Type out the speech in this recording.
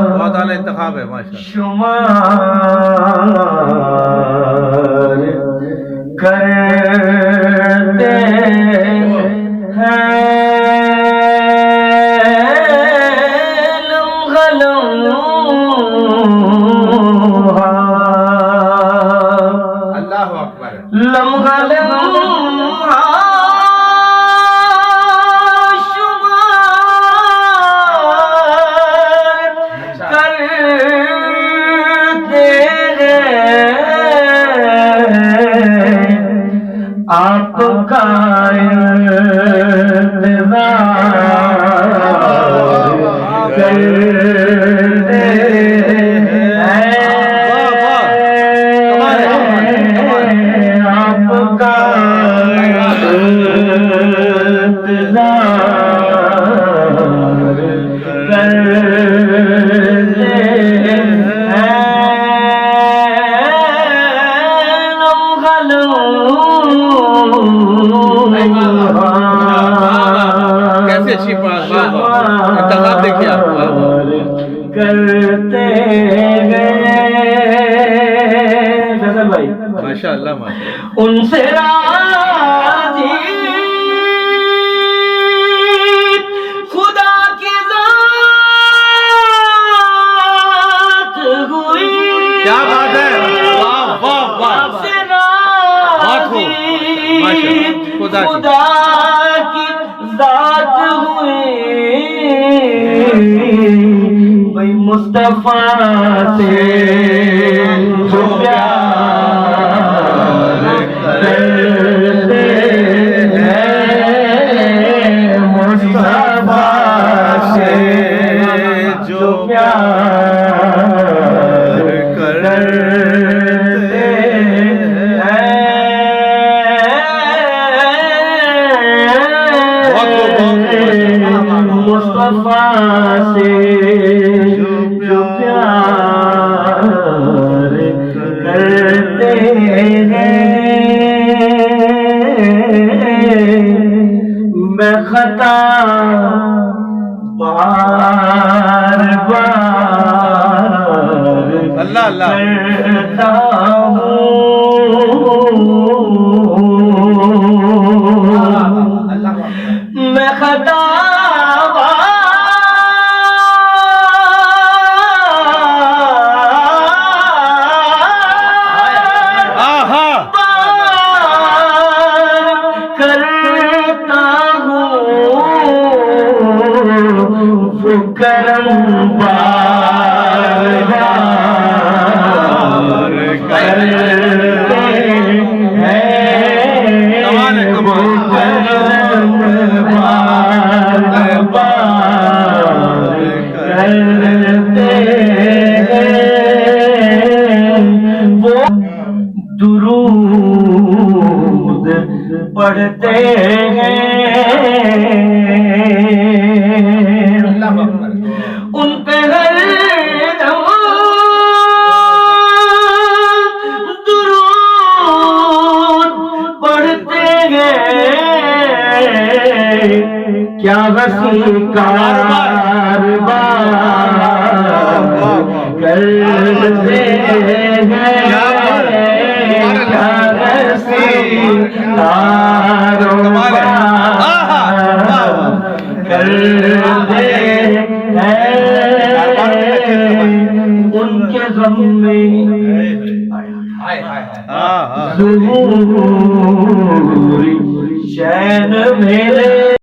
بہت اعلیٰ انتخاب ہے ماشاء شمار کرتے ہیں اللہ اکبر لمحہ لمحہ شمار کرتے ہیں آپ کا انتظار کرتے کیسے اچھی انتخاب دیکھیے آپ کرتے گئے فیصل بھائی ماشاء اللہ ماشاء ان سے راضی خدا کی ذات ہوئی کیا بات ہے واہ واہ واہ سے راضی خدا کی ذات ہوئی بھائی مصطفیٰ سے جو پیار کرتے ہیں مصطفیٰ سے جو پیار کرتے مصطفیٰ سے جو پیار کرتے ہیں میں خطا بار بار اللہ اللہ کرتا ہوں میں خطا کرم بار بار کرتے ہیں کرم بار بار کرتے ہیں وہ درود پڑھتے ہیں ان پہ ہر دم درود پڑھتے ہیں کیا وسیع کاربار کرتے ہیں کیا وسیع کاربار کرتے ان کے غم میں ظہور چین میرے